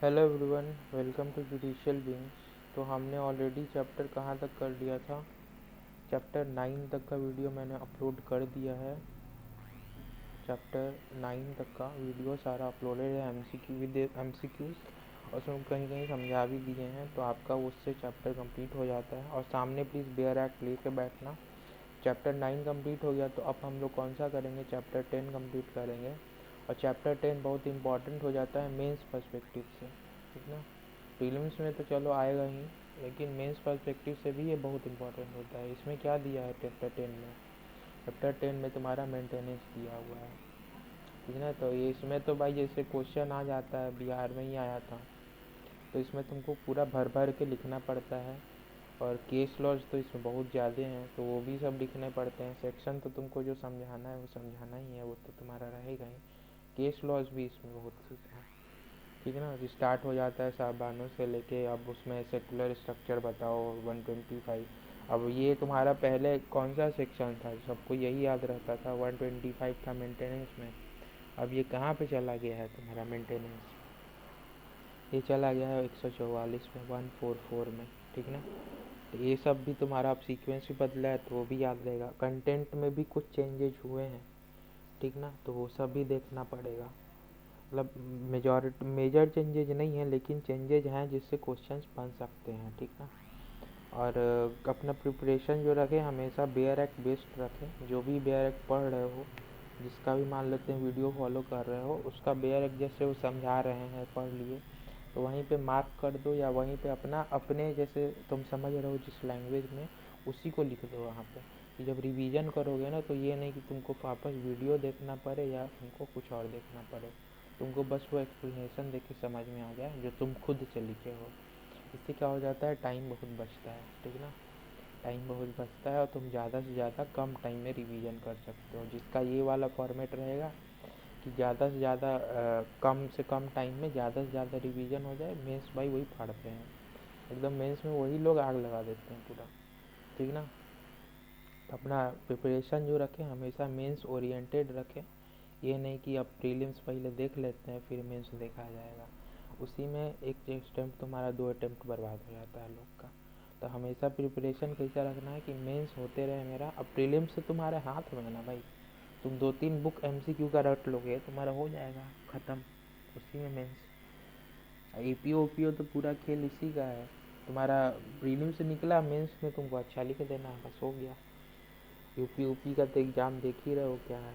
Hello everyone, welcome to Judicial Beings. तो हमने already chapter कहाँ तक कर लिया था? चैप्टर 9 तक का वीडियो मैंने अपलोड कर दिया है। चैप्टर 9 तक का वीडियो सारा अपलोडेड है, एमसीक्यू विद एमसीक्यूज, और उसमें कहीं कहीं समझा भी दिए हैं, तो आपका उससे चैप्टर कंप्लीट हो जाता है। और सामने प्लीज़ बेयर एक्ट ले कर बैठना। चैप्टर 9 कंप्लीट हो गया, तो अब हम लोग कौन सा करेंगे? चैप्टर 10 कंप्लीट करेंगे। और चैप्टर 10 बहुत इंपॉर्टेंट हो जाता है मेंस पर्सपेक्टिव से, ठीक ना। प्रीलिम्स में तो चलो आएगा ही, लेकिन मेंस पर्सपेक्टिव से भी ये बहुत इंपॉर्टेंट होता है। इसमें क्या दिया है चैप्टर 10 में? चैप्टर 10 में तुम्हारा मेंटेनेंस दिया हुआ है, ठीक ना। तो ये इसमें तो भाई जैसे क्वेश्चन आ जाता है, बिहार में ही आया था, तो इसमें तुमको पूरा भर भर के लिखना पड़ता है। और केस लॉज तो इसमें बहुत ज़्यादा हैं, तो वो भी सब लिखने पड़ते हैं। सेक्शन तो तुमको जो समझाना है वो समझाना ही है, वो तो तुम्हारा रहेगा ही। केस लॉज भी इसमें बहुत सीखना है, ठीक है ना। स्टार्ट हो जाता है साबानों से लेके, अब उसमें सेकुलर स्ट्रक्चर बताओ 125। अब ये तुम्हारा पहले कौन सा सेक्शन था? सबको यही याद रहता था 125 था मेंटेनेंस में। अब ये कहाँ पे चला गया है तुम्हारा मेंटेनेंस? ये चला गया है 144 में, 144 में, ठीक ना। तो ये सब भी तुम्हारा अब सीक्वेंस भी बदला है, तो वो भी याद रहेगा। कंटेंट में भी कुछ चेंजेज हुए हैं, ठीक ना, तो वो सब भी देखना पड़ेगा। मतलब मेजर चेंजेज नहीं है, लेकिन चेंजेज हैं जिससे क्वेश्चंस बन सकते हैं, ठीक ना। और अपना प्रिपरेशन जो रखें, हमेशा बेयर एक्ट बेस्ड रखें। जो भी बेयर एक्ट पढ़ रहे हो, जिसका भी मान लेते हैं वीडियो फॉलो कर रहे हो, उसका बेयर एक्ट जैसे वो समझा रहे हैं पढ़ लिए, तो वहीं पे मार्क कर दो, या वहीं पे अपना अपने जैसे तुम समझ रहे हो जिस लैंग्वेज में, उसी को लिख दो वहाँ पे। कि जब रिवीजन करोगे ना, तो ये नहीं कि तुमको वापस वीडियो देखना पड़े या तुमको कुछ और देखना पड़े। तुमको बस वो एक्सप्लेनेशन देख के समझ में आ जाए जो तुम खुद से लिखे हो। इससे क्या हो जाता है, टाइम बहुत बचता है, ठीक ना। टाइम बहुत बचता है और तुम ज़्यादा से ज़्यादा कम टाइम में रिवीजन कर सकते हो। जिसका ये वाला फॉर्मेट रहेगा कि ज़्यादा से ज़्यादा कम से कम टाइम में ज़्यादा से ज़्यादा रिवीजन हो जाए, मेंस भाई वही फाड़ते हैं एकदम। मेंस में वही लोग आग लगा देते हैं पूरा, ठीक ना। तो अपना प्रिपरेशन जो रखें, हमेशा मेंस ओरिएंटेड रखें। ये नहीं कि अब प्रीलिम्स पहले देख लेते हैं फिर मेंस देखा जाएगा। उसी में एक अटेम्प्ट तुम्हारा 2 अटेम्प्ट बर्बाद हो जाता है लोग का। तो हमेशा प्रिपरेशन कैसा रखना है कि मेंस होते रहे मेरा। अब प्रीलिम्स से तुम्हारे हाथ में है ना भाई, तुम 2-3 बुक एमसीक्यू का रट लोगे, तुम्हारा हो जाएगा ख़त्म उसी में मेंस। एपीओ ओपीओ तो पूरा खेल इसी का है। तुम्हारा प्रीलिम्स से निकला, मेंस में तुमको अच्छा लिख देना है, बस हो गया। यूपी यूपी का तो एग्ज़ाम देख ही रहे हो क्या है।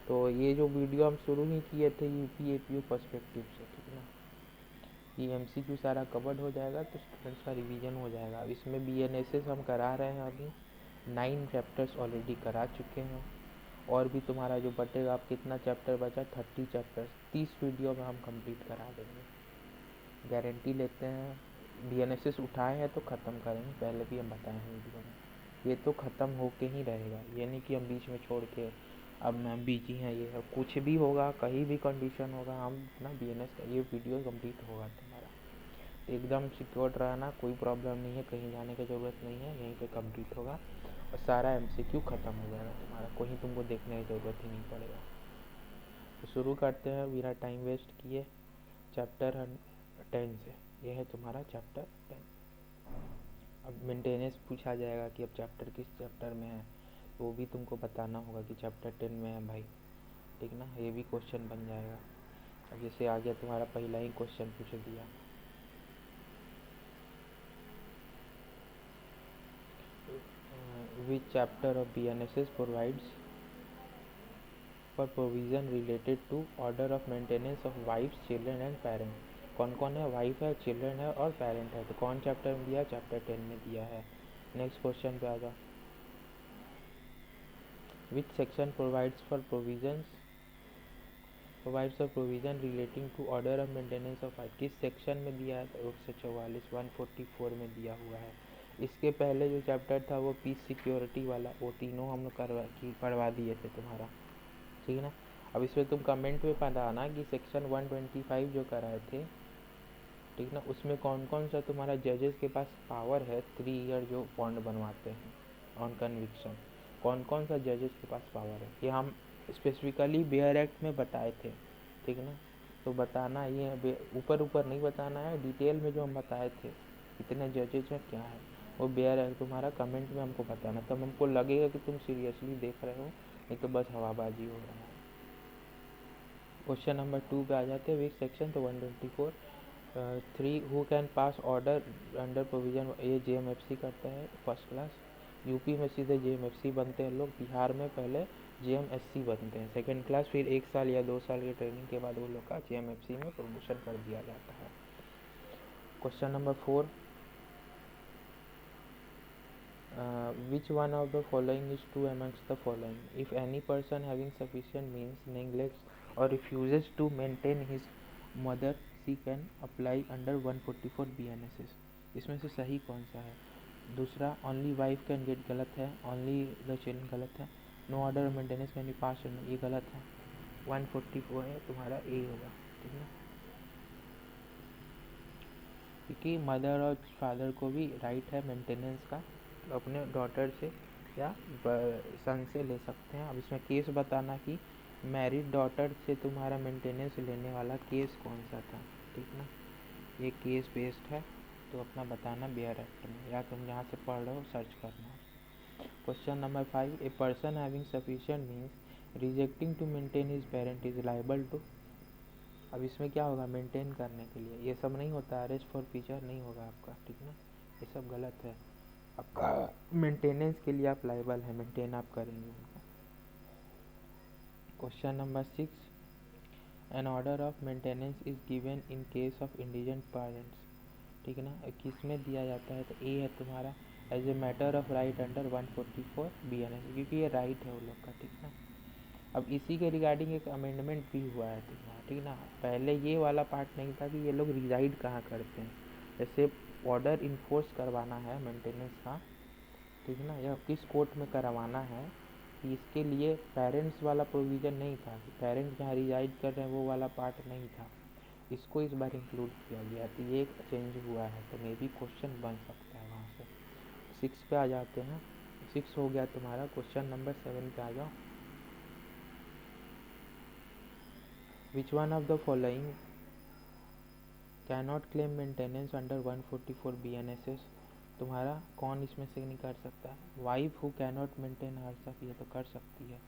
तो ये जो वीडियो हम शुरू ही किए थे यूपी एपीओ पर्सपेक्टिव से, ठीक ना, ये एमसीक्यू सारा कवर्ड हो जाएगा, तो स्टूडेंट्स का रिवीजन हो जाएगा। अब इसमें बीएनएसएस हम करा रहे हैं अभी, 9 चैप्टर्स ऑलरेडी करा चुके हैं। और भी तुम्हारा जो बटेगा, आप कितना चैप्टर बचा, 30 चैप्टर्स 30 वीडियो में हम कंप्लीट करा देंगे, गारंटी लेते हैं। बीएनएसएस उठाए हैं तो ख़त्म करेंगे, पहले भी हम बताए हैं वीडियो में। ये तो ख़त्म होके ही रहेगा, ये नहीं कि हम बीच में छोड़ के अब मैम बिजी हैं, ये है कुछ भी होगा, कहीं भी कंडीशन होगा, हम अपना बीएनएस का ये वीडियो कंप्लीट होगा तुम्हारा। तो एकदम सिक्योर रहना, कोई प्रॉब्लम नहीं है, कहीं जाने की ज़रूरत नहीं है, यहीं पे कंप्लीट होगा। और सारा एमसीक्यू ख़त्म हो जाएगा तुम्हारा, कहीं तुमको देखने की ज़रूरत ही नहीं पड़ेगा। तो शुरू करते हैं बिना टाइम वेस्ट किए चैप्टर 10 से। यह है तुम्हारा चैप्टर 10। अब मेंटेनेंस पूछा जाएगा कि अब चैप्टर किस चैप्टर में है, तो वो भी तुमको बताना होगा कि चैप्टर 10 में है भाई, ठीक ना। ये भी क्वेश्चन बन जाएगा। अब जैसे आ गया तुम्हारा पहला ही क्वेश्चन पूछ दिया, which chapter of BNSS provides for provision related to order of maintenance of wife's children and parent. कौन कौन है? वाइफ है, चिल्ड्रन है और पेरेंट है। तो कौन चैप्टर में दिया? चैप्टर 10 में दिया है। नेक्स्ट क्वेश्चन पे आ जाओ। Which section provides for provision relating to order of maintenance of wife. किस सेक्शन में दिया है? तो 144 144 में दिया हुआ है। इसके पहले जो चैप्टर था वो पीस सिक्योरिटी वाला, वो तीनों हम लोग करवा दिए थे तुम्हारा, ठीक है ना। अब इसमें तुम कमेंट में बताना कि सेक्शन 125 जो कराए थे, ठीक ना, उसमें कौन कौन सा तुम्हारा जजेस के पास पावर है 3 ईयर जो बॉन्ड बनवाते हैं ऑन कन्विक्शन। कौन कौन सा जजेस के पास पावर है, ये हम स्पेसिफिकली बेयर एक्ट में बताए थे, ठीक ना। तो बताना ये ऊपर ऊपर नहीं बताना है, डिटेल में जो हम बताए थे कितने जजेज हैं क्या है वो बेयर है तुम्हारा कमेंट में हमको बताना, तब हमको लगेगा कि तुम सीरियसली देख रहे हो, नहीं तो बस हवाबाजी हो रहा है। क्वेश्चन नंबर 2 पे आ जाते हैं, विच सेक्शन, तो 124 3 who can pass order under provision, ये JMFC करता है फर्स्ट क्लास। यूपी में सीधे JMFC बनते हैं लोग, बिहार में पहले JMSC बनते हैं सेकेंड क्लास, फिर 1 साल या 2 साल की ट्रेनिंग के बाद वो लोग का JMFC में प्रमोशन कर दिया जाता है। Question number 4, which one of the following is true amongst the following? If any person having sufficient means neglects or refuses to maintain his mother, she can apply under 144 BNSS। इसमें से सही कौन सा है? दूसरा only wife can get गलत है, only the children गलत है, no order of maintenance can be passed on ये गलत है, 144 है तुम्हारा A होगा, ठीक है। क्योंकि मदर और फादर को भी राइट है मेंटेनेंस का, अपने डॉटर से या सन से ले सकते हैं। अब इसमें केस बताना कि मैरिड डॉटर से तुम्हारा मेंटेनेंस लेने वाला केस कौन सा था, ठीक ना, ये केस बेस्ड है, तो अपना बताना बेयर एक्ट में, या तुम जहाँ से पढ़ रहे हो सर्च करना। Question number 5, a person having sufficient means rejecting to maintain his parent is liable to. अब इसमें क्या होगा, मेंटेन करने के लिए, ये सब नहीं होता, अरेस्ट फॉर फ्यूचर नहीं होगा आपका, ठीक ना, ये सब गलत है। आपका मेंटेनेंस के लिए आप लायबल है, मेंटेन आप करेंगे उनको। Question number 6, an order of maintenance is given in case of indigent parents, ठीक है ना, किस में दिया जाता है, तो ए है तुम्हारा as a matter of right under 144 BNS, क्योंकि ये राइट है वो लोग का, ठीक ना। अब इसी के रिगार्डिंग एक अमेंडमेंट भी हुआ है तुम्हारा, ठीक ना, पहले ये वाला पार्ट नहीं था कि ये लोग रिजाइड कहाँ करते हैं, जैसे ऑर्डर इन्फोर्स करवाना है मेंटेनेंस का, ठीक ना, या किस कोर्ट में करवाना है, कि इसके लिए पेरेंट्स वाला प्रोविज़न नहीं था, कि पेरेंट्स जहाँ रिजाइड कर रहे हैं वो वाला पार्ट नहीं था, इसको इस बार इंक्लूड किया गया, तो ये एक चेंज हुआ है, तो मे बी क्वेश्चन बन सकता है वहाँ से। 6 पे आ जाते हैं, 6 हो गया तुम्हारा। क्वेश्चन नंबर 7 पे आ जाओ, विच one of the following cannot claim maintenance under 144 BNSS, तुम्हारा कौन इसमें से नहीं कर सकता, wife who cannot maintain herself, ये तो कर सकती है,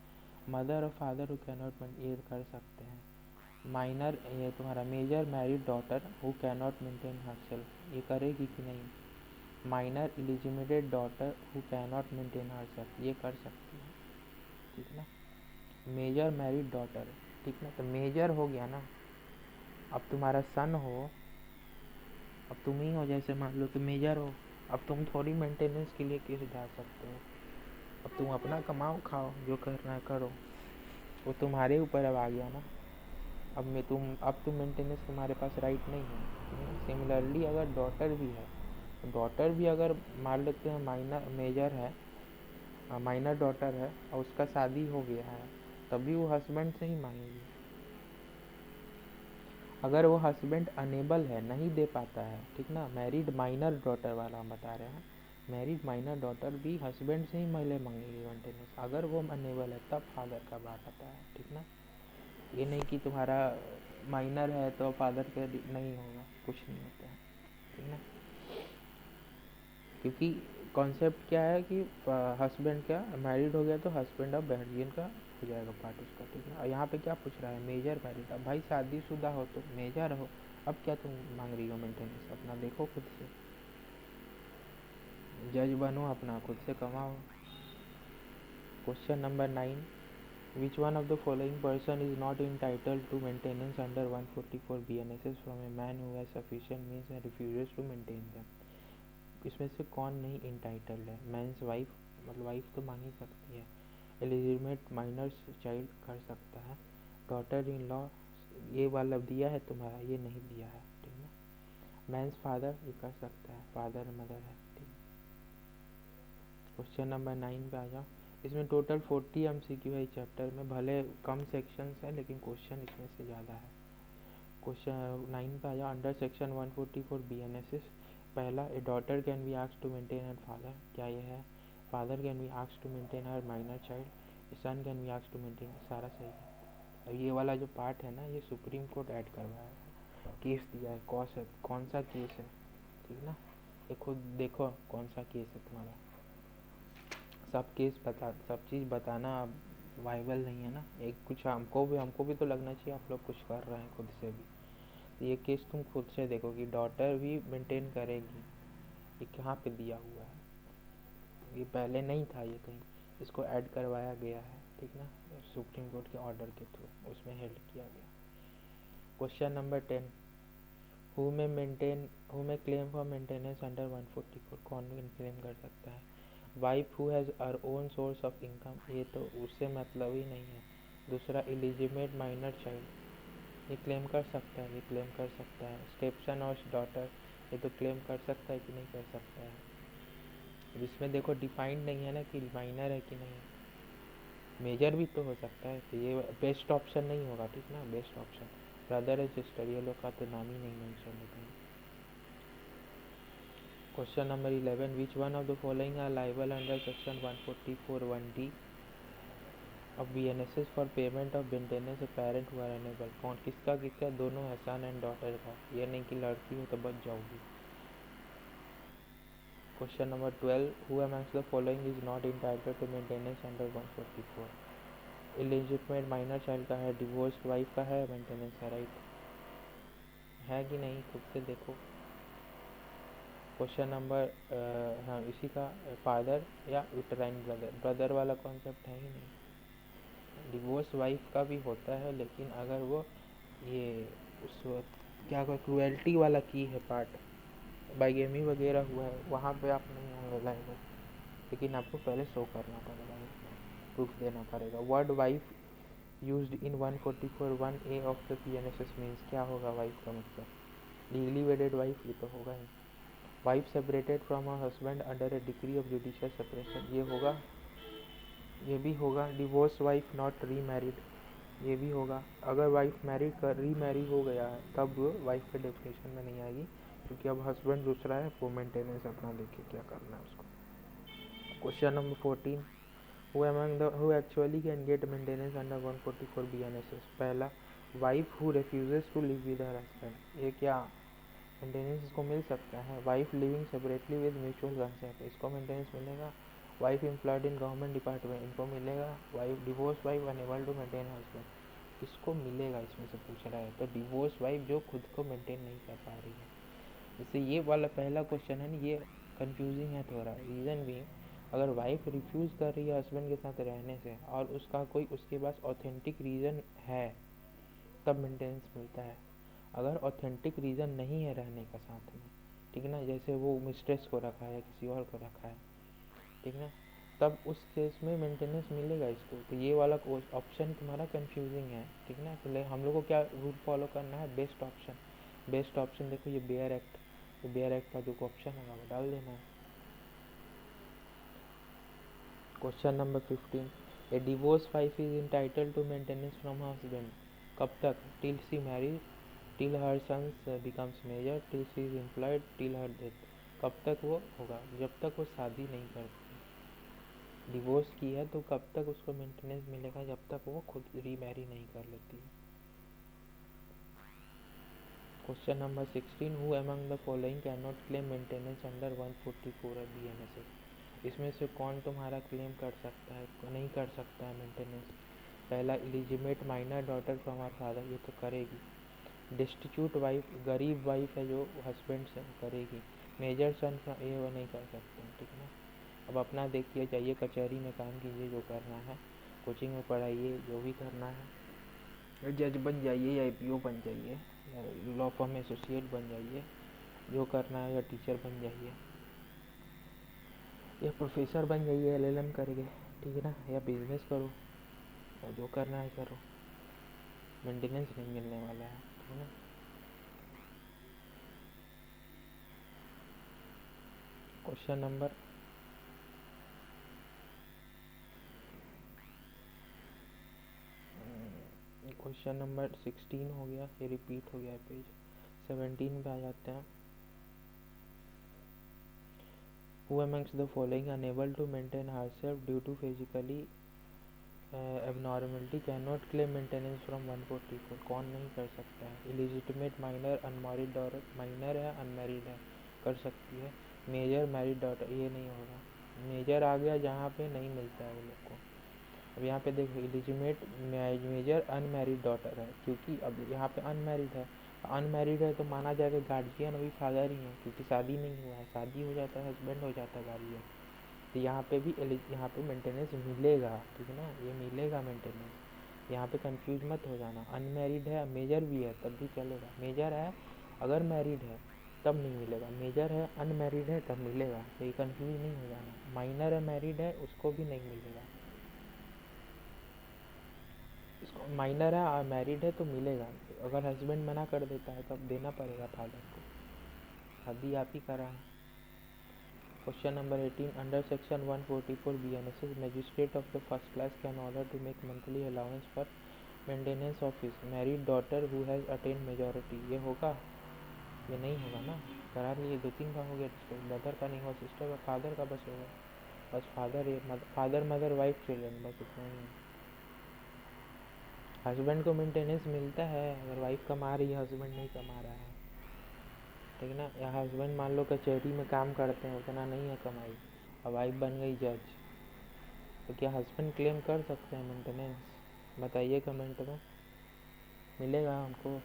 मदर और फादर हु कैनॉट मेंटेन, ये कर सकते हैं, माइनर, ये तुम्हारा major married daughter who cannot maintain herself, ये करेगी कि नहीं, minor illegitimate daughter who cannot maintain herself, ये कर सकती है, ठीक ना, मेजर मैरिड डॉटर, ठीक ना, तो मेजर हो गया ना, अब तुम्हारा सन हो, अब तुम ही हो, जैसे मान लो तुम मेजर हो, अब तुम थोड़ी मेंटेनेंस के लिए केस डाल सकते हो, अब तुम अपना कमाओ खाओ, जो करना है करो, वो तुम्हारे ऊपर अब आ गया ना, अब तुम मेंटेनेंस तुम्हारे पास राइट नहीं है। सिमिलरली अगर डॉटर भी है, डॉटर भी अगर मान लेते हैं माइनर मेजर है, माइनर डॉटर है और उसका शादी हो गया है, तभी वो हस्बैंड से ही मांगेगी, अगर वो हस्बैंड अनेबल है, नहीं दे पाता है, ठीक ना, मैरिड माइनर डॉटर वाला हम बता रहे हैं, मैरिड माइनर डॉटर भी हस्बैंड से ही महिला मांगेगी मेंटेनेंस, अगर वो अनेबल है तब फादर का बात आता है, ठीक ना, ये नहीं कि तुम्हारा माइनर है तो फादर के नहीं होगा, कुछ नहीं होता है, ठीक ना, क्योंकि कॉन्सेप्ट क्या है कि हस्बैंड क्या मैरिड हो गया तो हस्बैंड ऑफ गार्जियन का हो जाएगा पार्ट उसका, ठीक है। यहाँ पे क्या पूछ रहा है, मेजर मैरिड, अब भाई शादीशुदा हो तो मेजर हो, अब क्या तुम मांग रही हो मेंटेनेंस, अपना देखो खुद से, जज बनो, अपना खुद से कमाओ। Question number 9, which one of the following person is not entitled to maintenance under 144 BNSS from a man who has sufficient means and refuses to maintain them, इसमें से कौन नहीं इंटाइटल्ड है, मैंस वाइफ, मतलब वाइफ तो मांग ही सकती है, एलिजिमेट माइनर्स चाइल्ड कर सकता है, डॉटर इन लॉ, ये वाला दिया है तुम्हारा, ये नहीं दिया है, ठीक है, मैंस फादर ये कर सकता है, फादर मदर है, ठीक है। क्वेश्चन नंबर 9 पे आ जाओ, इसमें टोटल 40 MCQ है चैप्टर में, भले कम सेक्शंस है लेकिन क्वेश्चन इसमें से ज़्यादा है। क्वेश्चन 9 पे आ जाओ, अंडर सेक्शन 144 BNSS, पहला, a daughter can be asked to maintain her father, क्या ये है, father can be asked to maintain her minor child, son can be asked to maintain, सारा सही है। ये वाला जो पार्ट है ना, ये सुप्रीम कोर्ट ऐड करवाया है, केस दिया है, कौन सा केस है, ठीक ना। ये खुद देखो कौन सा केस है तुम्हारा। सब चीज़ बताना अब वाइबल नहीं है ना। एक कुछ हमको भी तो लगना चाहिए आप लोग कुछ कर रहे हैं खुद से भी। तो ये केस तुम खुद से देखो कि डॉटर भी मेंटेन करेगी, ये कहाँ पे दिया हुआ है, ये पहले नहीं था ये कहीं, इसको ऐड करवाया गया है, ठीक ना, सुप्रीम कोर्ट के ऑर्डर के थ्रू उसमें हेल्ड किया गया। क्वेश्चन नंबर 10, हु में क्लेम फॉर मेंटेनेंस अंडर 144, कौन क्लेम कर सकता है। Wife who has her own source of income, ये तो उससे मतलब ही नहीं है। दूसरा, इलिजिमेट माइनर चाइल्ड, ये क्लेम कर सकता है, ये क्लेम कर सकता है। स्टेपसन और डॉटर, ये तो क्लेम कर सकता है कि नहीं कर सकता है। इसमें देखो डिफाइंड नहीं है ना कि माइनर है कि नहीं, मेजर भी तो हो सकता है, तो ये बेस्ट ऑप्शन नहीं होगा, ठीक ना, best option. Brother and sister, ये लोग का तो नाम ही नहीं मेंशन होता है। Question number 11, which one of the following are liable under section 144(1)(d of BNSS for payment of maintenance of parent who are unable, कौन किसका दोनों है, सन एंड डॉटर का, ये नहीं कि लड़की हो तो बच जाओगी। Question number 12, who amongst the following is not entitled to maintenance under 144, illegitimate minor child का है, डिवोर्स्ड वाइफ का है, मेंटेनेंस का राइट है कि नहीं खुद से देखो। क्वेश्चन नंबर हाँ इसी का, फादर या यूटराइन ब्रदर वाला कॉन्सेप्ट है ही नहीं। डिवोर्स वाइफ का भी होता है, लेकिन अगर वो ये उस क्या कोई क्रुएल्टी वाला की है पार्ट, बाइगेमी वगैरह हुआ है, वहाँ पे आप नहीं होंगे लाइबल, लेकिन आपको पहले शो करना पड़ेगा, प्रूफ देना पड़ेगा। Word wife used in 144(1)(a of the PNSS means, क्या होगा वाइफ का मतलब, लीगली वेडेड वाइफ, ये तो होगा ही। Wife separated from a husband under a degree of judicial separation, ये होगा, ये भी होगा। Divorce wife not remarried, ये भी होगा। अगर वाइफ री मैरी हो गया है तब वाइफ के डेफिनेशन में नहीं आएगी, क्योंकि अब हस्बैंड दूसरा है, वो मेंटेनेंस अपना देखे क्या करना है उसको। Question number 14, who actually can get maintenance under 144 BNSS, पहला, wife who refuses to live with her husband, ये क्या मेंटेनेंस इसको मिल सकता है। Wife living separately with mutual consent, इसको मेंटेनेंस मिलेगा। Wife employed in government department, इनको मिलेगा। Wife divorce wife unable to maintain husband, किसको मिलेगा, इसमें से पूछ रहा है, तो डिवोर्स वाइफ जो खुद को मेंटेन नहीं कर पा रही है। जैसे ये वाला पहला क्वेश्चन है ना, ये कंफ्यूजिंग है थोड़ा, रीज़न भी, अगर वाइफ रिफ्यूज़ कर रही है हस्बैंड के साथ रहने से और उसका कोई उसके पास ऑथेंटिक रीज़न है, तब मेंटेनेंस मिलता है। अगर ऑथेंटिक रीज़न नहीं है रहने का साथ में, ठीक ना, जैसे वो मिस्ट्रेस को रखा है, किसी और को रखा है, ठीक ना, तब उस केस में मेंटेनेंस मिलेगा इसको। तो ये वाला ऑप्शन तुम्हारा कंफ्यूजिंग है, ठीक ना। तो हम लोग को क्या रूल फॉलो करना है, बेस्ट ऑप्शन। बेस्ट ऑप्शन देखो, ये बेयर एक्ट, तो बेयर एक्ट का जो ऑप्शन होगा वो डाल देना है। Question number 15, a divorce wife is entitled to maintenance from husband, कब तक, till she marriage, till her sons becomes major, till she is employed, till her death, कब तक वो होगा, जब तक वो शादी नहीं करती। डिवोर्स की है तो कब तक उसको मेंटेनेंस मिलेगा, जब तक वो खुद रीमैरी नहीं कर लेती है। Question number 16, who among the following can not claim maintenance under 144 BNSS, इसमें से कौन तुम्हारा क्लेम कर सकता है, नहीं कर सकता है मेंटेनेंस। पहला, illegitimate minor daughter from our father, ये तो करेगी। डिस्टिट्यूट वाइफ, गरीब वाइफ है जो हस्बैंड से, करेगी। मेजर सन, ये वो नहीं कर सकते, ठीक ना। अब अपना देखिए, जाइए कचहरी में काम कीजिए जो करना है, कोचिंग में पढ़ाइए जो भी करना है, जज बन जाइए या APO बन जाइए, या लॉ फर्म में एसोसिएट बन जाइए, जो करना है, या टीचर बन जाइए, या प्रोफेसर बन जाइए LLM करके, ठीक है ना, या बिजनेस करो, या जो करना है करो, मेंटेनेंस नहीं मिलने वाला है, ठीक है ना। क्वेश्चन नंबर क्वेश्चन नंबर 16 हो गया, ये रिपीट हो गया पेज। 17 पे आ जाते हैं। Who amongst the following unable to maintain herself due to physically abnormality can not claim maintenance from 144। कौन नहीं कर सकता है? Illegitimate minor, unmarried daughter, minor है अनमैरिड है, कर सकती है। मेजर मैरिड डॉटर, ये नहीं होगा। मेजर आ गया जहाँ पे नहीं मिलता है वो लोग को। अब यहाँ पे देखो इलिजिमेट मेजर अनमैरिड डॉटर है, क्योंकि अब यहाँ पे अनमैरिड है। अनमैरिड है तो माना जाएगा गार्जियन अभी फादर ही है, क्योंकि शादी नहीं हुआ है। शादी हो जाता है हस्बैंड हो जाता है गार्जियन। तो यहाँ पे भी यहाँ पे मेंटेनेंस मिलेगा, ठीक है ना, ये मिलेगा मेंटेनेंस। यहाँ पे कंफ्यूज मत हो जाना। अनमैरिड है, मेजर भी है तब भी चलेगा। मेजर है अगर मैरिड है तब नहीं मिलेगा, मेजर है अनमैरिड है तब मिलेगा। तो ये कंफ्यूज नहीं हो जाना। माइनर है मैरिड है उसको भी नहीं मिलेगा। इसको माइनर है मैरिड है तो मिलेगा। अगर हस्बैंड मना कर देता है तब देना पड़ेगा फादर को। शादी आप ही करा है। Question number 18. Under section 144 BNSS, magistrate of the first class can order to make monthly allowance for maintenance of his married daughter who has attained majority। ये होगा? ये नहीं होगा ना। करा लिए, दो तीन का हो गया। ब्रदर का नहीं हुआ, सिस्टर का, फादर का बस होगा। बस फादर मदर वाइफ चिल्ड्रन, बस इतना ही है। हस्बैंड को मेंटेनेंस मिलता है अगर वाइफ कमा रही है, हस्बैंड नहीं कमा रहा है, ठीक है ना। या हस्बैंड मान लो कचहरी में काम करते हैं, उतना नहीं है कमाई, अब वाइफ बन गई जज, तो क्या हस्बैंड क्लेम कर सकते हैं मेंटेनेंस? बताइए कमेंट में, मिलेगा हमको।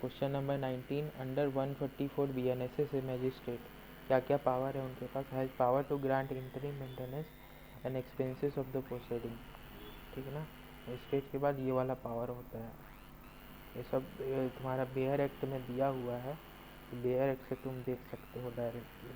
Question number 19. Under 144 BNSS magistrate, क्या क्या पावर है उनके पास? Has power to grant interim maintenance and expenses of the proceeding, ठीक है ना। मजिस्ट्रेट के बाद ये वाला पावर होता है। ये सब तुम्हारा बेयर एक्ट में दिया हुआ है, बेयर एक्ट से तुम देख सकते हो डायरेक्टली।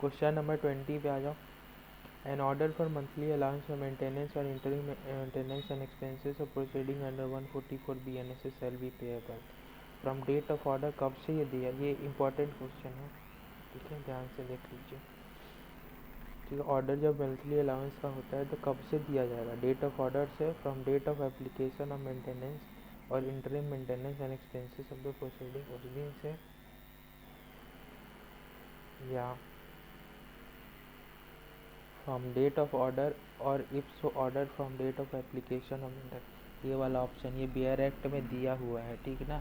क्वेश्चन नंबर 20 पे आ जाओ। An order for monthly allowance for maintenance और interim maintenance and expenses of proceeding under 144 BNSS shall be payable from date of order. कब से ये दिया? ये इंपॉर्टेंट क्वेश्चन है, ठीक है, ध्यान से देख लीजिए। ठीक है, ऑर्डर जब मंथली अलाउंस का होता है तो कब से दिया जाएगा? डेट ऑफ ऑर्डर से, from date of application of maintenance और interim maintenance and expenses of the proceeding, उस दिन से, या फ्रॉम डेट ऑफ ऑर्डर और if so order from date of application of inter. ये वाला ऑप्शन ये बेयर एक्ट में दिया हुआ है, ठीक ना,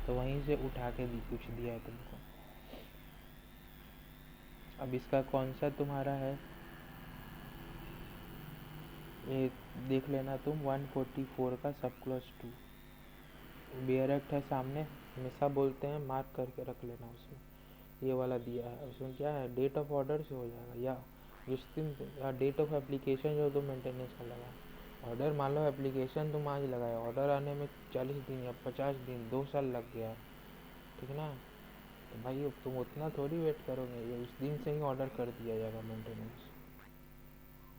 तो वहीं से उठा के कुछ दिया है तुमको। अब इसका कौन सा तुम्हारा है ये देख लेना तुम। 144 का सब क्लॉज 2 बेयर एक्ट है सामने, हमेशा बोलते हैं, मार्क करके रख लेना। उसमें ये वाला दिया है, उसमें क्या है, डेट ऑफ ऑर्डर से हो जाएगा, या जिस दिन, या डेट ऑफ एप्लीकेशन जो तुम मेंटेनेंस का लगा। ऑर्डर मान लो एप्लीकेशन तुम आज लगाए, ऑर्डर आने में 40 दिन या 50 दिन 2 साल लग गया, ठीक है ना। तो भाई अब तुम उतना थोड़ी वेट करोगे, ये उस दिन से ही ऑर्डर कर दिया जाएगा मेंटेनेंस।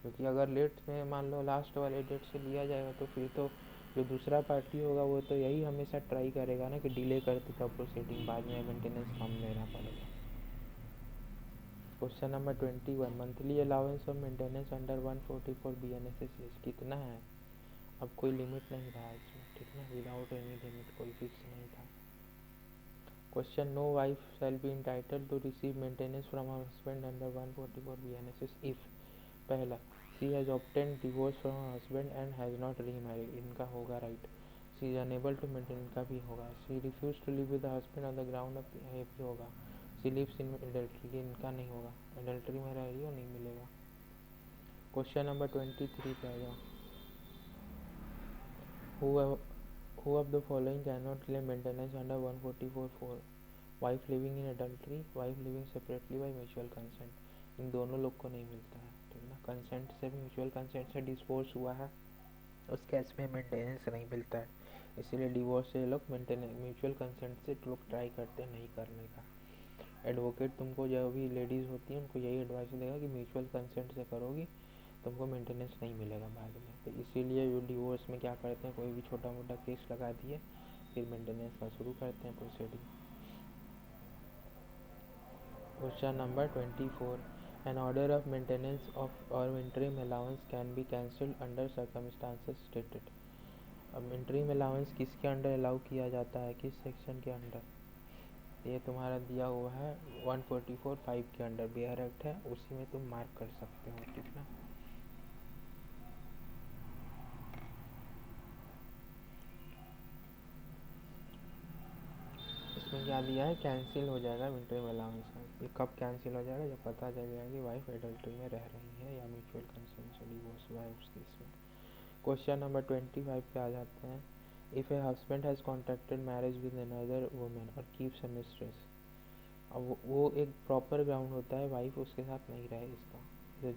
क्योंकि अगर लेट में मान लो लास्ट वाले डेट से लिया जाएगा तो फिर तो जो दूसरा पार्टी होगा वो तो यही हमेशा ट्राई करेगा ना कि डिले करते का प्रोसीडिंग, बाद में मेंटेनेंस कम लेना पड़ेगा। Question number 21. Monthly allowance of maintenance under 144 BNSS कितना है? अब कोई लिमिट नहीं रहा इसमें, ठीक है, विदाउट एनी लिमिट, कोई फिक्स नहीं था। Question, no wife shall be entitled to receive maintenance from her husband under 144 BNSS if, पहला, she has obtained divorce from her husband and has not remarried, इनका होगा right. She is unable to maintain, इनका भी होगा। She refuse to live with the husband on the ground of, ये भी होगा। She lives in adultery, इनका नहीं होगा, एडल्ट्री में रह रही हो, नहीं मिलेगा। क्वेश्चन नंबर 23 पे आ जाओ। Who of the following cannot claim maintenance under 144(4)? Wife living in adultery, wife living separately by mutual consent, इन दोनों लोग को नहीं मिलता है, ठीक है ना। कंसेंट से, म्यूचुअल कंसेंट से डिवोर्स हुआ है, उस केस में मेंटेनेंस नहीं मिलता है, इसीलिए डिवोर्स से लोग मेंटेनेंस म्यूचुअल कंसेंट से लोग ट्राई करते हैं नहीं करने का। एडवोकेट तुमको, जो भी लेडीज़ होती हैं उनको यही एडवाइस देगा कि म्यूचुअल कंसेंट से करोगी तुमको मेंटेनेंस नहीं मिलेगा बाद में। तो इसीलिए वो डिवोर्स में क्या करते हैं, कोई भी छोटा मोटा केस लगा दिए, फिर मेंटेनेंस का शुरू करते हैं proceeding. Question number 24. An order of maintenance of or interim allowance can be cancelled under circumstances stated. अब interim allowance किसके अंडर अलाउ किया जाता है, किस सेक्शन के अंडर? ये तुम्हारा दिया हुआ है 144(5) के अंडर बेयर एक्ट है, उसी में तुम मार्क कर सकते हो, ठीक ना। इसमें क्या दिया है, कैंसिल हो जाएगा इंटरम अलाउंस का। ये कब कैंसिल हो जाएगा, जब पता चल जाएगा कि वाइफ एडल्ट्री में रह रही है या म्यूचुअल कंसेंट से डिवोर्स हुआ है उस केस में। क्वेश्चन नंबर 25 पे आ जाते हैं। If a husband has contracted marriage with another women और कीप्स अ मिस्ट्रेस, अब वो एक प्रॉपर ग्राउंड होता है वाइफ उसके साथ नहीं रहे इसका,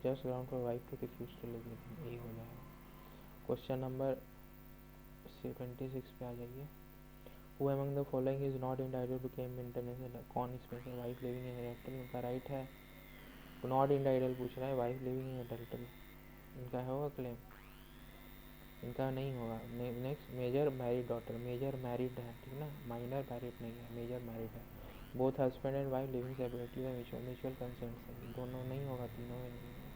just ground for wife to refuse to live with him, यही हो जाएगा। क्वेश्चन नंबर 26 पे आ जाइए। Who among the following is not entitled to claim maintenance? कौन इसमें से वाइफ लिविंग इन एडल्टरी, उनका राइट है। नॉट इंटाइटल पूछ रहा है, वाइफ लिविंग इन एडल्टरी, इनका होगा क्लेम, इनका नहीं होगा। Next, major married daughter, major married है, ठीक ना, माइनर मैरिड नहीं है, मेजर मैरिड है। Both husband and wife living separately या म्यूचुअल कंसेंट से, दोनों नहीं होगा, तीनों में नहीं होगा।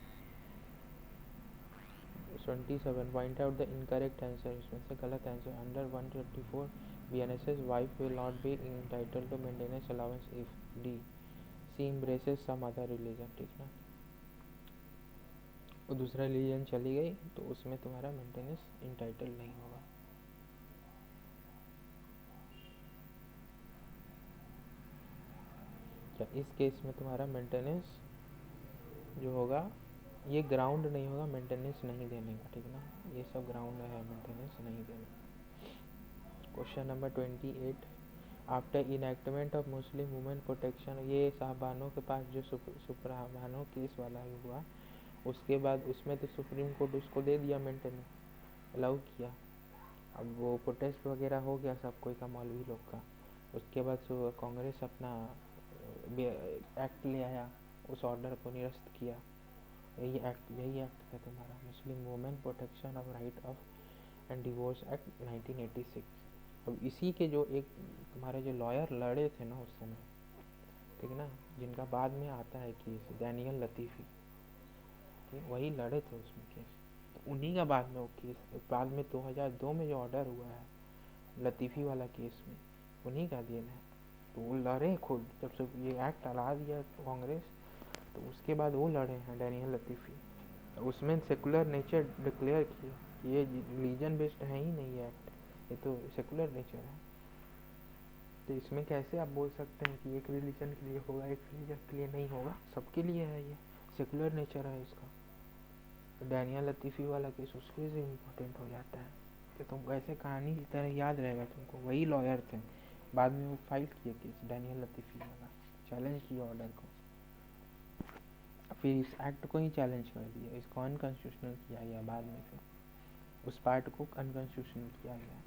27, point out the incorrect answer, इसमें से गलत answer. Under 134 BNSS, wife will not be entitled to maintenance allowance if D. she embraces some other religion, ठीक ना। वो दूसरा रिलीजन चली गई तो उसमें तुम्हारा मेंटेनेंस इंटाइटल नहीं होगा। क्या इस केस में तुम्हारा मेंटेनेंस जो होगा, ये ग्राउंड नहीं होगा मेंटेनेंस नहीं देने का, ठीक ना, ये सब ग्राउंड है मेंटेनेंस नहीं देने का। Question number 28, after enactment of Muslim women protection, ये साहबानों के पास जो सुपरहाबानों केस वाला हुआ, उसके बाद उसमें तो सुप्रीम कोर्ट उसको दे दिया मेंटेनेंस, अलाउ किया। अब वो प्रोटेस्ट वगैरह हो गया सब कोई का, मौलवी लोग का। उसके बाद कांग्रेस अपना एक्ट ले आया, उस ऑर्डर को निरस्त किया। यही एक्ट था तुम्हारा मुस्लिम women protection of right of and divorce act 1986। अब इसी के जो एक तुम्हारे जो लॉयर लड़े थे ना उस समय, ठीक ना, जिनका बाद में आता है केस, डैनियल लतीफ़ी, वही लड़े थे उसमें केस, तो उन्हीं का बाद में वो केस, बाद में 2002 में जो ऑर्डर हुआ है लतीफ़ी वाला केस में, उन्हीं का देन है। तो वो लड़े खुद, जब से ये एक्ट हटा दिया कांग्रेस, तो उसके बाद वो लड़े हैं डैनियल लतीफ़ी। तो उसमें सेकुलर नेचर डिक्लेयर किया, ये रिलीजन बेस्ड है ही नहीं है एक्ट, ये तो सेकुलर नेचर है। तो इसमें कैसे आप बोल सकते हैं कि एक रिलीजन के लिए होगा, एक रिलीजन के लिए नहीं होगा, सबके लिए है, ये सेकुलर नेचर है इसका। तो डैनियल लतीफ़ी वाला केस उसके से इम्पोर्टेंट हो जाता है कि तुमको ऐसे कहानी की तरह याद रहेगा तुमको, वही लॉयर थे, बाद में वो फाइट किए केस डैनियल लतीफ़ी वाला, चैलेंज किया ऑर्डर को, फिर इस एक्ट को ही चैलेंज कर दिया, इसको अनकॉन्स्टिट्यूशनल किया गया बाद में, फिर उस पार्ट को अनकॉन्स्टिट्यूशनल किया गया।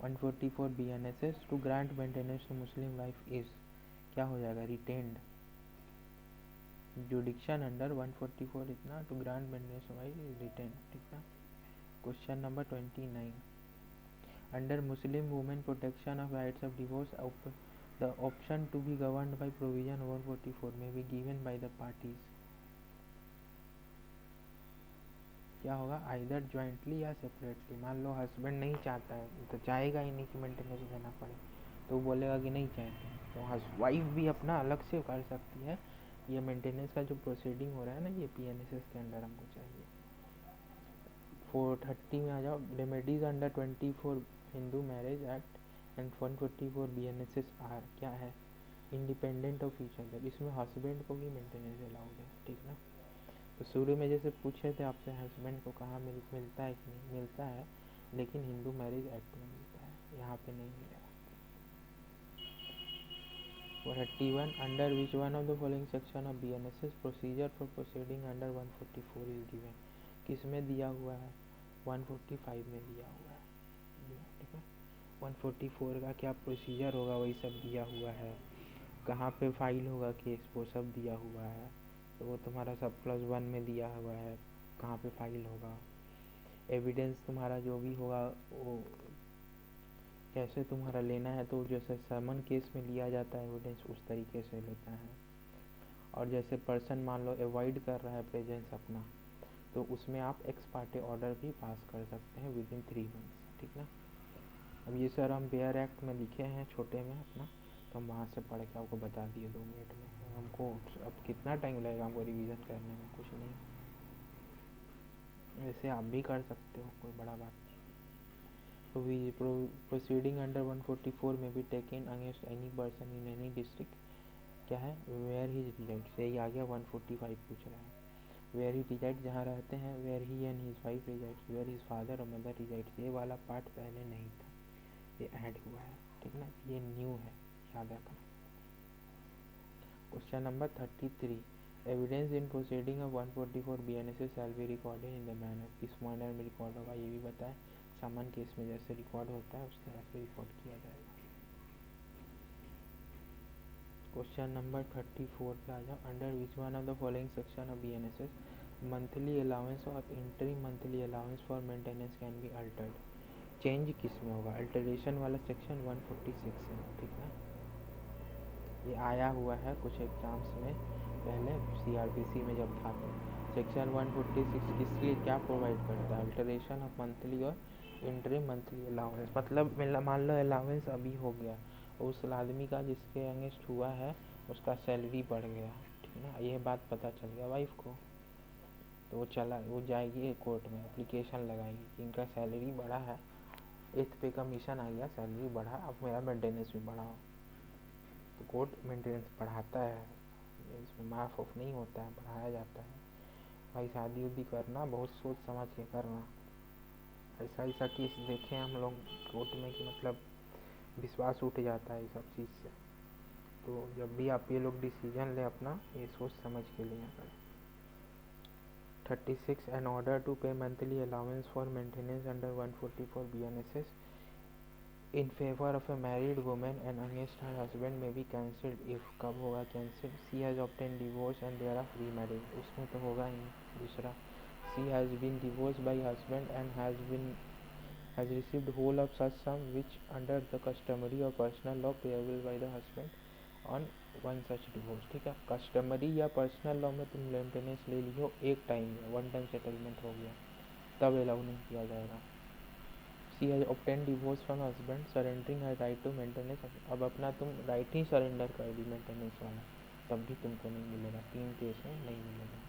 144 BNSS, to grant maintenance to Muslim wife is, क्या हो जाएगा, रिटेन्ड। जुडिक्शन अंडर 144 इतना, to grant maintenance to wife is retained, ठीक ना। Question number 29, under Muslim women protection of rights of divorce, the option to be governed by provision 144 में be given by the parties, क्या होगा, either jointly या separately. मान लो husband नहीं चाहता है, तो चाहेगा ही नहीं कि मेंटेनेंस देना पड़े, तो वो बोलेगा कि नहीं चाहते, तो वाइफ भी अपना अलग से कर सकती है। ये मेंटेनेंस का जो प्रोसीडिंग हो रहा है ना, ये PNSS के अंडर हमको चाहिए। 430 में आ जाओ, remedies under 24 Hindu marriage act and 144 BNSS are, क्या है, इंडिपेंडेंट ऑफ ईच अदर। इसमें हस्बैंड को भी मेंटेनेंस अलाउड है, ठीक ना। तो शुरू में जैसे पूछे थे आपसे हस्बैंड को कहाँ मिलता है कि नहीं मिलता है, लेकिन हिंदू मैरिज एक्ट में मिलता है, यहाँ पे नहीं मिलेगा। 31, under which one of the following section ऑफ BNSS procedure for proceeding under 144 is given, किस में दिया हुआ है, 145 में दिया हुआ है, ठीक है। 144 का क्या प्रोसीजर होगा वही सब दिया हुआ है, कहाँ पे फाइल होगा केस वो सब दिया हुआ है, तो वो तुम्हारा सब +1 में दिया हुआ है, कहाँ पे फाइल होगा। एविडेंस तुम्हारा जो भी होगा वो कैसे तुम्हारा लेना है, तो जैसे समन केस में लिया जाता है एविडेंस, उस तरीके से लेता है। और जैसे पर्सन मान लो अवॉइड कर रहा है प्रेजेंस अपना, तो उसमें आप एक्स पार्टे ऑर्डर भी पास कर सकते हैं विद इन 3 मंथ्स, ठीक ना। अब ये सर हम बेयर एक्ट में लिखे हैं छोटे में अपना, तो हम वहाँ से पढ़ के आपको बता दिए 2 मिनट में। हमको अब कितना टाइम लगेगा हमको रिवीजन करने में, कुछ नहीं। वैसे आप भी कर सकते हो, कोई बड़ा बात नहीं। तो वी प्रोसीडिंग अंडर 144 में भी taken against any person in any district, क्या है, वेयर ही रिजाइड्स, यही आ गया 145 पूछ रहा है। वेयर ही रिजाइड, जहाँ रहते हैं, where he and his wife resides, where his father और मदर रिजाइड्स, ये वाला पार्ट पहले नहीं था, ये ऐड हुआ है, ठीक ना, ये न्यू है, याद रखना। Question number 33, evidence in proceeding of 144 BNSS shall be recorded in the manner, किस मैनर में रिकॉर्ड होगा ये भी बताएं। सामान्य केस में जैसे रिकॉर्ड होता है उस तरह से रिकॉर्ड किया जाएगा। क्वेश्चन नंबर 34 पे आ जाओ। Under which one of the following section ऑफ BNSS मंथली अलाउंस और interim monthly allowance for maintenance can be altered, change किस में होगा, अल्टरेशन वाला सेक्शन 146 है, ठीक है। ये आया हुआ है कुछ एग्जाम्स में पहले, CRPC में जब था तो सेक्शन 146 किसके लिए क्या प्रोवाइड करता है, अल्टरेशन ऑफ मंथली और इंटरिम मंथली अलाउंस। मतलब मान लो अलाउंस अभी हो गया, उस आदमी का जिसके अगेंस्ट हुआ है उसका सैलरी बढ़ गया, ठीक ना, ये बात पता चल गया वाइफ को, तो वो जाएगी कोर्ट में एप्लीकेशन लगाएगी कि इनका सैलरी बढ़ा है, 8th पे कमीशन आ गया, सैलरी बढ़ा, अब मेरा मेंटेनेंस भी बढ़ाओ। तो कोर्ट मेंटेनेंस बढ़ाता है, इसमें माफ ऑफ नहीं होता है, बढ़ाया जाता है। भाई शादी उदी करना बहुत सोच समझ के करना। ऐसा केस देखे हम लोग कोर्ट में कि मतलब विश्वास उठ जाता है इस सब चीज़ से। तो जब भी आप ये लोग डिसीजन ले अपना, ये सोच समझ के लिया करें। 36, एन ऑर्डर टू पे monthly allowance for maintenance under 144 BNSS in favor of a married woman and against her husband may be cancelled if, कब होगा cancel, she has obtained divorce and they are remarried, उसमें तो होगा ही नहीं। दूसरा, she has been divorced by husband and has received whole of such sum which under the customary or personal law payable by the husband on one such divorce, ठीक है। Customary या personal law में तुम maintenance ले लियो एक time में, one time settlement हो गया, तब अलाउ नहीं किया जाएगा। She has obtained divorce from husband, surrendering her right to maintenance, अब अपना तुम राइट ही सरेंडर कर दी मेंटेनेंस वाला, तब भी तुमको नहीं मिलेगा, 3 केस में नहीं मिलेगा।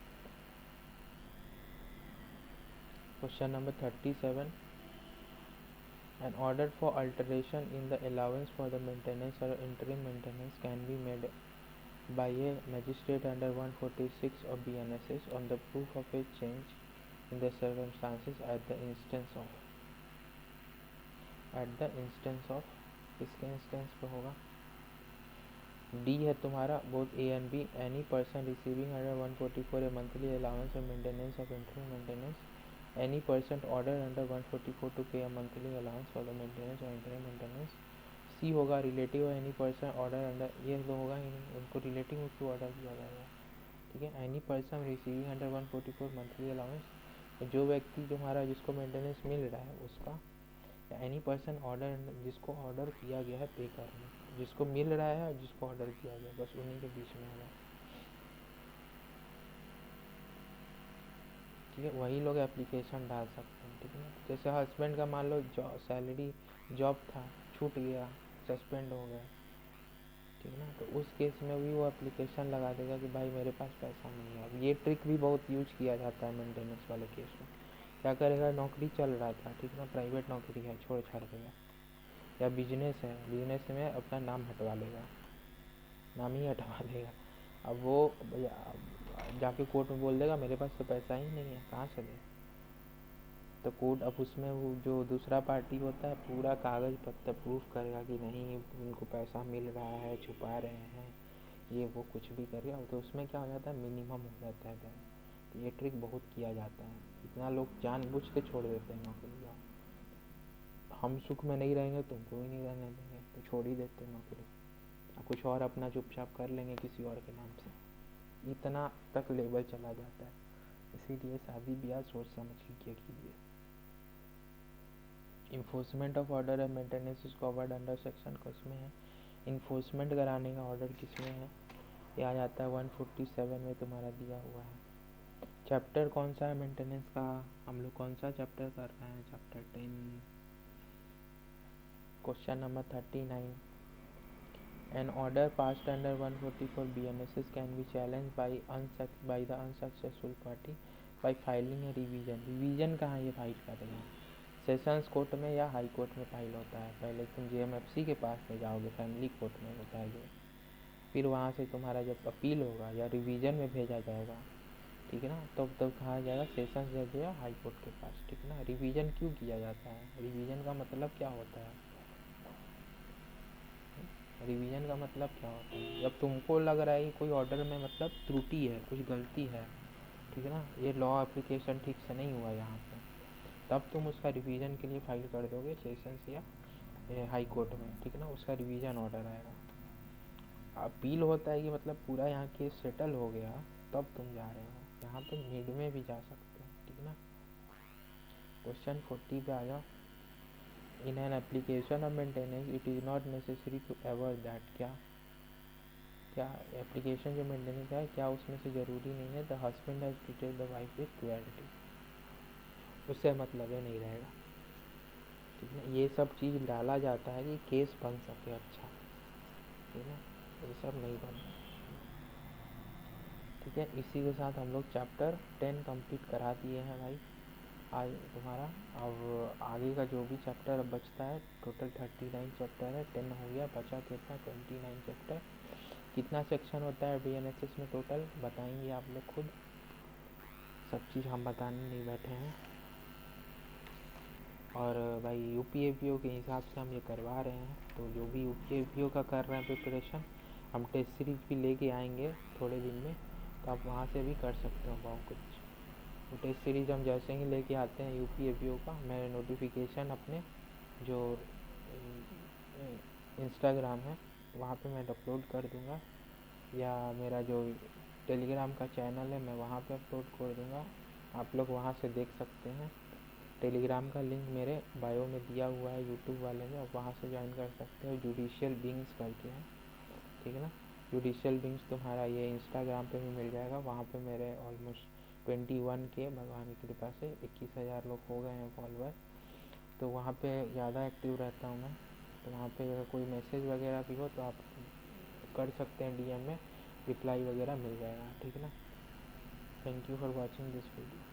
Question number 37, an order for alteration in the allowance for the maintenance or interim maintenance can be made by a magistrate under 146 of BNSS on the proof of a change in the circumstances at the instance of, किसके instance पे होगा, D है तुम्हारा both A and B, any person receiving under 144 A monthly allowance और maintenance of interim maintenance, any person order under 144 to pay a monthly allowance for the maintenance और interim maintenance. C होगा relative, any person order under, ये तो होगा ही नहीं, उनको relative में क्यों ऑर्डर किया जाएगा, ठीक है। Any person receiving under 144 monthly allowance, जो व्यक्ति तुम्हारा जिसको मेंटेनेंस मिल रहा है उसका, एनी पर्सन ऑर्डर, जिसको ऑर्डर किया गया है पे करने, जिसको मिल रहा है और जिसको ऑर्डर किया गया, बस उन्हीं के बीच में होगा, ठीक है। वही लोग एप्लीकेशन डाल सकते हैं, ठीक है ना। जैसे हस्बैंड का मान लो सैलरी जॉब था, छूट गया, सस्पेंड हो गया, ठीक है ना, तो उस केस में भी वो एप्लीकेशन लगा देगा कि भाई मेरे पास पैसा नहीं है। अब ये ट्रिक भी बहुत यूज किया जाता है मेंटेनेंस वाले केस में। क्या करेगा, नौकरी चल रहा था, ठीक ना, प्राइवेट नौकरी है, छोड़ छाड़ देगा, या बिजनेस है, बिजनेस में अपना नाम हटवा लेगा, नाम ही हटवा लेगा। अब वो जाके कोर्ट में बोल देगा मेरे पास तो पैसा ही नहीं है, कहाँ से दे। तो कोर्ट अब उसमें वो जो दूसरा पार्टी होता है पूरा कागज़ पत्तर प्रूफ करेगा कि नहीं उनको पैसा मिल रहा है, छुपा रहे हैं, ये वो कुछ भी करेगा, तो उसमें क्या हो जाता है, मिनिमम हो जाता है बैंक। तो ये ट्रिक बहुत किया जाता है, इतना लोग जानबूझ के छोड़ देते हैं नौकरी। हम सुख में नहीं रहेंगे तुमको भी नहीं रहने देंगे, तो छोड़ ही देते हैं नौकरी, कुछ और अपना चुपचाप कर लेंगे किसी और के नाम से, इतना तक लेवल चला जाता है। इसीलिए शादी ब्याह सोच समझ के कीजिए। Enforcement of order and maintenance is covered under section किसमें है, इन्फोर्समेंट कराने का ऑर्डर किसमें है, ये आ जाता है 147 में तुम्हारा दिया हुआ है। चैप्टर कौन सा है मेंटेनेंस का? हम लोग कौन सा चैप्टर कर रहे हैं? Chapter 10, question number 39। An order passed under 144 BNSS can be challenged by the unsuccessful party by filing a revision। Revision कहाँ ये फाइल करेगा? सेशंस कोर्ट में या हाई कोर्ट में फाइल होता है। पहले तुम JMFC के पास में जाओगे, फैमिली कोर्ट में होता है ये। फिर वहाँ से तुम्हारा जब अपील होगा या रिवीजन में भेजा जाएगा, ठीक है ना, तब कहा जाएगा सेशंस जज या हाई कोर्ट के पास, ठीक है ना। रिवीजन क्यों किया जाता है? रिवीजन का मतलब क्या होता है? रिवीजन का मतलब क्या होता है? जब तुमको लग रहा है कि कोई ऑर्डर में मतलब त्रुटि है, कुछ गलती है, ठीक है ना, ये लॉ एप्लीकेशन ठीक से नहीं हुआ यहाँ पे, तब तुम उसका रिवीजन के लिए फाइल कर दोगे सेशंस या हाई कोर्ट में, ठीक है ना। उसका रिवीजन ऑर्डर आएगा। अपील होता है कि मतलब पूरा यहाँ केस सेटल हो गया, तब तुम जा रहे हो। यहाँ पे मिड में भी जा सकते हो, ठीक है ना। क्वेश्चन 40 पे आ जाओ। In an application of maintenance it is not necessary to aver that. क्या एप्लीकेशन जो मेंटेनेंस है, क्या उसमें से ज़रूरी नहीं है the husband has treated the wife with cruelty, उससे मतलब ही नहीं रहेगा, ठीक है। ये सब चीज़ डाला जाता है कि केस बन सके अच्छा, ठीक है। ये सब नहीं बनना, ठीक है। इसी के साथ हम लोग चैप्टर 10 कंप्लीट करा दिए हैं भाई आज तुम्हारा। अब आगे का जो भी चैप्टर अब बचता है, टोटल 39 चैप्टर है, 10 हो गया, बचा कितना? 29 चैप्टर। कितना सेक्शन होता है BNSS में टोटल बताएंगे आप लोग खुद, सब चीज़ हम बताने नहीं बैठे हैं। और भाई UPAPO के हिसाब से हम ये करवा रहे हैं, तो जो भी UPAPO का कर रहे हैं प्रिपरेशन, हम टेस्ट सीरीज भी लेके आएंगे थोड़े दिन में, तो आप वहाँ से भी कर सकते हो बहुत कुछ। तो टेस्ट सीरीज हम जैसे ही लेके आते हैं UPAPO का, मैं नोटिफिकेशन अपने जो इंस्टाग्राम है वहाँ पे मैं अपलोड कर दूँगा, या मेरा जो टेलीग्राम का चैनल है मैं वहाँ पे अपलोड कर दूँगा, आप लोग वहाँ से देख सकते हैं। टेलीग्राम का लिंक मेरे बायो में दिया हुआ है यूट्यूब वाले में, आप वहाँ से ज्वाइन कर सकते हो। जुडिशियल बीइंग्स करके है, ठीक है ना। जुडिशियल बीइंग्स तुम्हारा ये इंस्टाग्राम पे भी मिल जाएगा। वहाँ पे मेरे ऑलमोस्ट 21 के भगवान की कृपा से 21,000 लोग हो गए हैं फॉलोअर, तो वहाँ पे ज़्यादा एक्टिव रहता हूँ मैं। तो वहाँ पे अगर कोई मैसेज वगैरह भी हो तो आप कर सकते हैं, DM में रिप्लाई वगैरह मिल जाएगा, ठीक है ना। Thank you for watching this video.